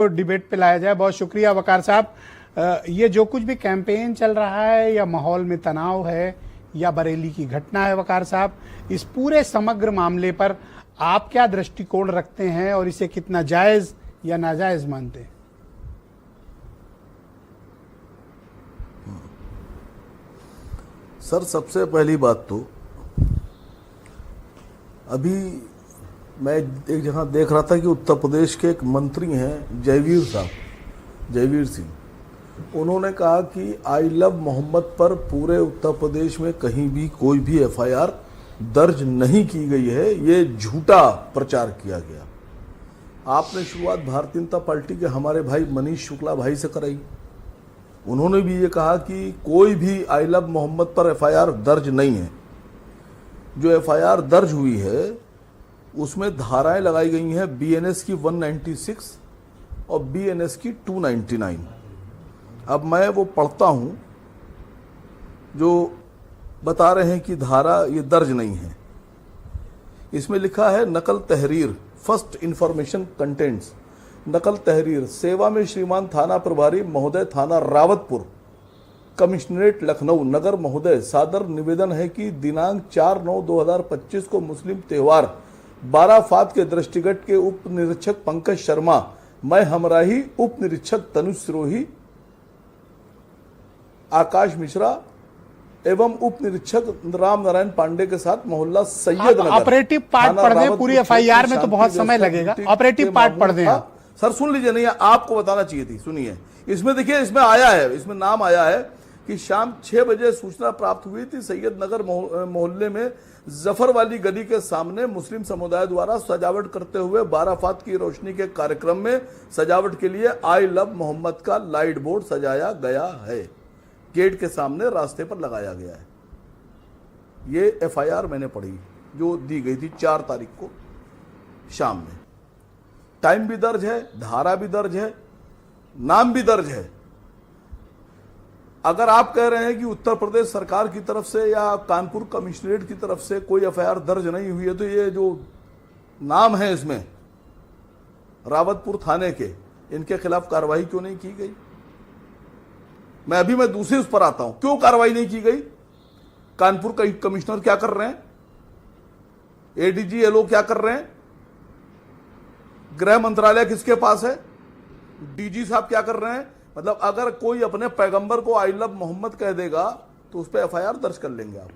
Debate पे लाया जाए। बहुत शुक्रिया वकार साहब। ये जो कुछ भी कैंपेन चल रहा है या माहौल में तनाव है या बरेली की घटना है, वकार साहब, इस पूरे समग्र मामले पर आप क्या दृष्टिकोण रखते हैं और इसे कितना जायज या नाजायज मानते हैं? सर, सबसे पहली बात तो अभी मैं एक जगह देख रहा था कि उत्तर प्रदेश के एक मंत्री हैं जयवीर सिंह, उन्होंने कहा कि आई लव मोहम्मद पर पूरे उत्तर प्रदेश में कहीं भी कोई भी एफआईआर दर्ज नहीं की गई है, ये झूठा प्रचार किया गया। आपने शुरुआत भारतीय जनता पार्टी के हमारे भाई मनीष शुक्ला भाई से कराई, उन्होंने भी ये कहा कि कोई भी आई लव मोहम्मद पर एफआईआर दर्ज नहीं है। जो एफआईआर दर्ज हुई है उसमें धाराएं लगाई गई हैं बीएनएस की 196 और बीएनएस की 299। अब मैं वो पढ़ता हूं जो बता रहे हैं कि धारा ये दर्ज नहीं है। इसमें लिखा है नकल तहरीर, फर्स्ट इंफॉर्मेशन कंटेंट्स, नकल तहरीर सेवा में श्रीमान थाना प्रभारी महोदय थाना रावतपुर कमिश्नरेट लखनऊ नगर महोदय, सादर निवेदन है कि दिनांक 4/9/2025 को मुस्लिम त्योहार बाराफात के दृष्टिगत के उप निरीक्षक पंकज शर्मा, मैं हमराही उप निरीक्षक तनुज सिरोही, आकाश मिश्रा एवं उप निरीक्षक राम नारायण पांडे के साथ मोहल्ला सैयद नगर। ऑपरेटिव पार्ट पढ़ दें, पूरी एफआईआर में तो बहुत समय लगेगा। ऑपरेटिव पार्ट पढ़ दें आप। सर सुन लीजिए, नहीं आपको बताना चाहिए थी, सुनिए। इसमें देखिए, इसमें आया है, इसमें नाम आया है कि शाम 6 बजे सूचना प्राप्त हुई थी सैयद नगर मोहल्ले में जफर वाली गली के सामने मुस्लिम समुदाय द्वारा सजावट करते हुए बाराफात की रोशनी के कार्यक्रम में सजावट के लिए आई लव मोहम्मद का लाइट बोर्ड सजाया गया है, गेट के सामने रास्ते पर लगाया गया है। ये एफआईआर मैंने पढ़ी जो दी गई थी 4 तारीख को शाम में। टाइम भी दर्ज है, धारा भी दर्ज है, नाम भी दर्ज है। अगर आप कह रहे हैं कि उत्तर प्रदेश सरकार की तरफ से या कानपुर कमिश्नरेट की तरफ से कोई एफआईआर दर्ज नहीं हुई है, तो ये जो नाम है इसमें रावतपुर थाने के, इनके खिलाफ कार्रवाई क्यों नहीं की गई? मैं दूसरे उस पर आता हूं, क्यों कार्रवाई नहीं की गई? कानपुर का कमिश्नर क्या कर रहे हैं? एडीजी एलओ क्या कर रहे हैं? गृह मंत्रालय किसके पास है? डीजी साहब क्या कर रहे हैं? मतलब अगर कोई अपने पैगंबर को आई लव मोहम्मद कह देगा तो उस पर एफआईआर दर्ज कर लेंगे आप।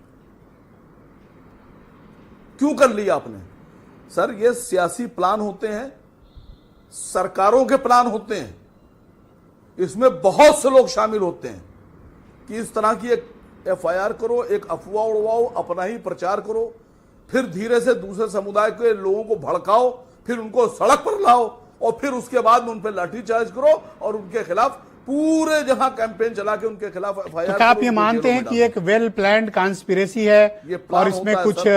क्यों कर लिया आपने? सर, ये सियासी प्लान होते हैं, सरकारों के प्लान होते हैं, इसमें बहुत से लोग शामिल होते हैं कि इस तरह की एक एफआईआर करो, एक अफवाह उड़वाओ, अपना ही प्रचार करो, फिर धीरे से दूसरे समुदाय के लोगों को भड़काओ, फिर उनको सड़क पर लाओ और फिर उसके बाद में उन पर लाठीचार्ज करो और उनके खिलाफ पूरे जहां कैंपेन चला के उनके खिलाफ एफआईआर। तो आप ये मानते हैं कि एक वेल प्लान्ड कॉन्स्पिरेसी है और इसमें कुछ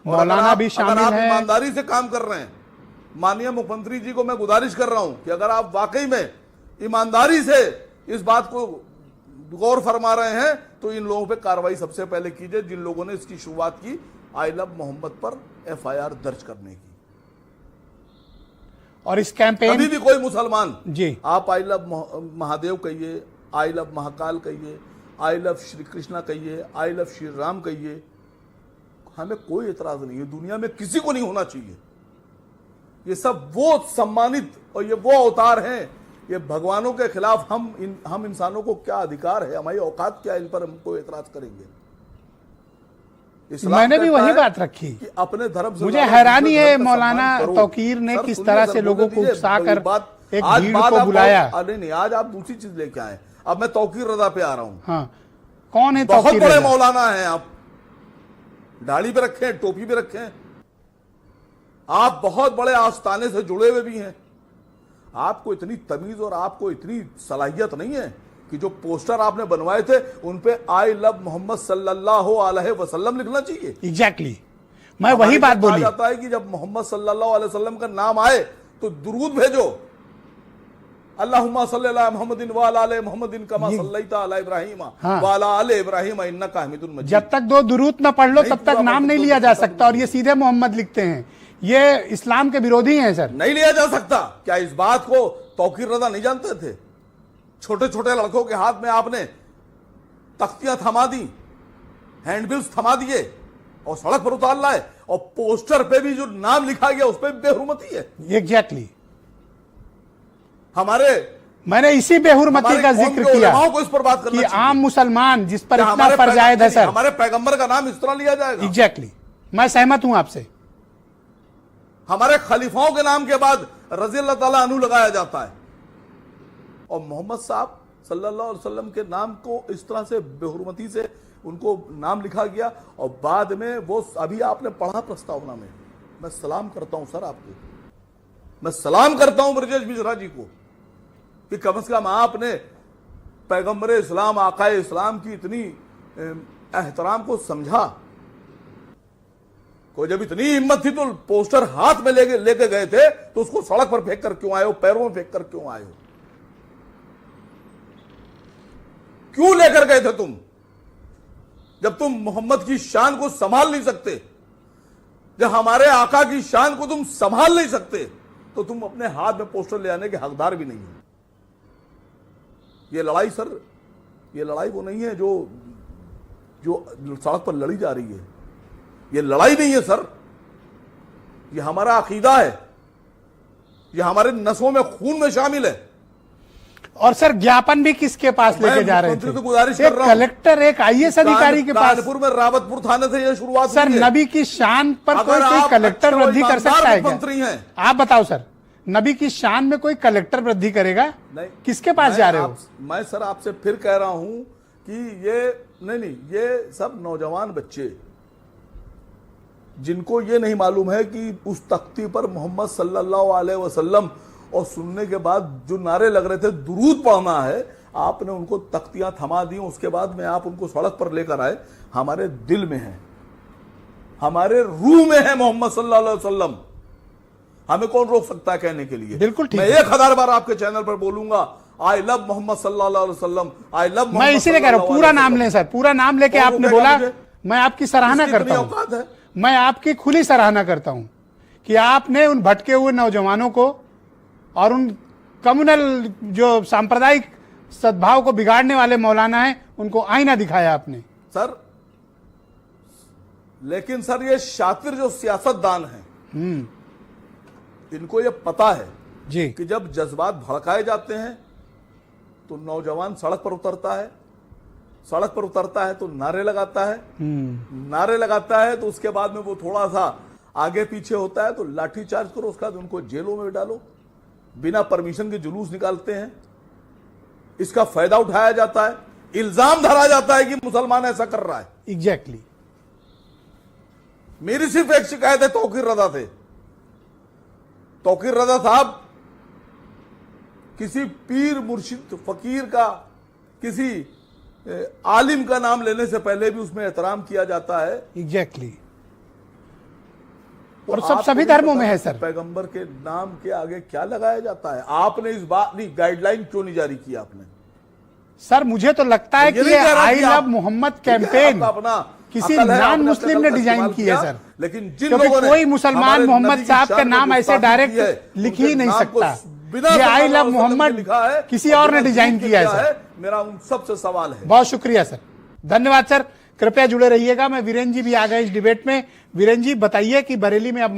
मौलाना भी शामिल हैं? आप ईमानदारी से काम कर रहे हैं, माननीय मुख्यमंत्री जी को मैं गुजारिश कर रहा हूं कि अगर आप वाकई में ईमानदारी से इस बात को गौर फरमा रहे हैं तो इन लोगों पे कार्रवाई सबसे पहले कीजिए जिन लोगों ने इसकी शुरुआत की आई लव मोहम्मद पर एफआईआर दर्ज करने की। और इस कैंपेन कभी भी कोई मुसलमान जी, आप आई लव महादेव कहिए, आई लव महाकाल कहिए, आई लव श्री कृष्णा कहिए, आई लव श्री राम कहिए, हमें कोई एतराज नहीं है, दुनिया में किसी को नहीं होना चाहिए। ये सब वो सम्मानित और ये वो अवतार हैं, ये भगवानों के खिलाफ हम इंसानों को क्या अधिकार है, हमारी औकात क्या, इन पर हमको एतराज करेंगे? मैंने भी वही बात रखी कि अपने धर्म से मुझे हैरानी है मौलाना तौकीर ने किस तरह से लोगों को उकसाकर एक भीड़ को बुलाया। नहीं, आज आप दूसरी चीज लेके आए। अब मैं तौकीर रजा पे आ रहा हूं। हाँ, कौन है? बहुत बड़े मौलाना हैं आप, दाढ़ी पे रखे हैं, टोपी पे रखे हैं, आप बहुत बड़े आस्थाने से जुड़े हुए भी हैं। आपको इतनी तमीज और आपको इतनी सलाहियत नहीं है कि जो पोस्टर आपने बनवाए थे उन पे आई लव मोहम्मद सल्लल्लाहु अलैहि वसल्लम लिखना चाहिए। एग्जैक्टली, मैं वही बात बोली। कहा जाता है कि जब मोहम्मद सल्लल्लाहु अलैहि वसल्लम का नाम आए तो दुरूद भेजो, अल्लाहुम्मा सल्ली अला मुहम्मदिन व अला आले मुहम्मदिन कमा सल्लैता अला इब्राहीम व अला आले इब्राहीम इन्नका हमीदुन मजीद। जब तक 2 दुरूद न पढ़ लो तब तक नाम नहीं लिया जा सकता। और ये सीधे मोहम्मद लिखते हैं, ये इस्लाम के विरोधी हैं सर। नहीं लिया जा सकता। क्या इस बात को तौकीर रजा नहीं जानते थे? छोटे छोटे लड़कों के हाथ में आपने तख्तियां थमा दी, हैंडबिल्स थमा दिए और सड़क पर उतार लाए, और पोस्टर पे भी जो नाम लिखा गया उस पर बेहुरमती है। एग्जैक्टली, मैंने इसी बेहुरमती का जिक्र किया को इस पर बात करना कि आम मुसलमान जिस पर इतना हमारे फरजायद है सर, हमारे पैगंबर का नाम इस तरह लिया जाएगा? एग्जैक्टली, मैं सहमत हूं आपसे। हमारे खलीफाओं के नाम के बाद रज़ी अल्लाह ताला अन्हु लगाया जाता है, और मोहम्मद साहब सल्लल्लाहु अलैहि वसल्लम के नाम को इस तरह से बेहुरमती से उनको नाम लिखा गया। और बाद में वो अभी आपने पढ़ा प्रस्तावना में, मैं सलाम करता हूं सर आपको, मैं सलाम करता हूं ब्रजेश मिश्रा जी को कि कम से कम आपने पैगंबर इस्लाम आकाए इस्लाम की इतनी एहतराम को समझा। को जब इतनी हिम्मत थी तो पोस्टर हाथ में लेके गए थे तो उसको सड़क पर फेंक कर क्यों आए हो, पैरों में फेंक कर क्यों आए हो? क्यों लेकर गए थे तुम? जब तुम मोहम्मद की शान को संभाल नहीं सकते, जब हमारे आका की शान को तुम संभाल नहीं सकते, तो तुम अपने हाथ में पोस्टर ले आने के हकदार भी नहीं हो। ये लड़ाई सर, ये लड़ाई वो नहीं है जो सड़क पर लड़ी जा रही है। ये लड़ाई नहीं है सर, ये हमारा अकीदा है, ये हमारे नसों में, खून में शामिल है। और सर ज्ञापन भी किसके पास लेके जा रहे थे? गुजारिश एक कलेक्टर, एक आईएएस अधिकारी के पास। कानपुर में रावतपुर थाने से ये शुरुआत सर नबी की शान पर कोई कलेक्टर वृद्धि कर सकता है क्या? आप बताओ सर, नबी की शान में कोई कलेक्टर वृद्धि करेगा? नहीं। किसके पास जा रहे हो? मैं सर आपसे फिर कह रहा हूं कि ये नहीं, ये सब नौजवान बच्चे जिनको ये नहीं मालूम है कि उस तख्ती पर मोहम्मद सल्लल्लाहु अलैहि वसल्लम और सुनने के बाद जो नारे लग रहे थे दुरूद पढ़ना है, आपने उनको तख्तियां थमा दी। उसके बाद में आप उनको सड़क पर लेकर आए। हमारे दिल में है, हमारे रूह में है मोहम्मद सल्लल्लाहु अलैहि वसल्लम। हमें कौन रोक सकता है कहने के लिए? बिल्कुल ठीक। मैं 1000 बार आपके चैनल पर बोलूंगा, आई लव मोहम्मद सल्लल्लाहु अलैहि वसल्लम, आई लव मोहम्मद। मैं इसीलिए कह रहा हूं, पूरा नाम लें सर, पूरा नाम लेके आपने बोला, मैं आपकी सराहना करता हूं, मैं आपकी खुली सराहना करता हूं कि आपने उन भटके हुए नौजवानों को और उन कम्युनल जो सांप्रदायिक सद्भाव को बिगाड़ने वाले मौलाना हैं उनको आईना दिखाया आपने सर। लेकिन सर ये शातिर जो सियासतदान हैं, इनको ये पता है जी कि जब जज्बात भड़काए जाते हैं तो नौजवान सड़क पर उतरता है, सड़क पर उतरता है तो नारे लगाता है, नारे लगाता है तो उसके बाद में वो थोड़ा सा आगे पीछे होता है तो लाठी चार्ज करो, उसके बाद उनको जेलों में डालो, बिना परमिशन के जुलूस निकालते हैं, इसका फायदा उठाया जाता है, इल्जाम धरा जाता है कि मुसलमान ऐसा कर रहा है। एग्जैक्टली। मेरी सिर्फ एक शिकायत है तौकीर रजा से। तौकीर रजा साहब, किसी पीर मुर्शिद फकीर का, किसी आलिम का नाम लेने से पहले भी उसमें एहतराम किया जाता है। एग्जैक्टली। और सब सभी धर्मों में है सर। पैगंबर के नाम के आगे क्या लगाया जाता है? आपने इस बात नहीं, गाइडलाइन क्यों नहीं जारी किया आपने? सर मुझे तो लगता है कि आई लव मोहम्मद कैंपेन किसी नॉन मुस्लिम ने डिजाइन की है सर, लेकिन जिन क्योंकि लोगों ने कोई मुसलमान मोहम्मद साहब का नाम ऐसे डायरेक्ट लिख ही नहीं सकता। ये आई लव मोहम्मद किसी और ने डिजाइन किया है सर। मेरा उन सबसे सवाल है। बहुत शुक्रिया सर, धन्यवाद सर, कृपया जुड़े रहिएगा। मैं वीरेंद्र जी भी आ गए इस डिबेट में। वीरेंद्र जी बताइए कि बरेली में अब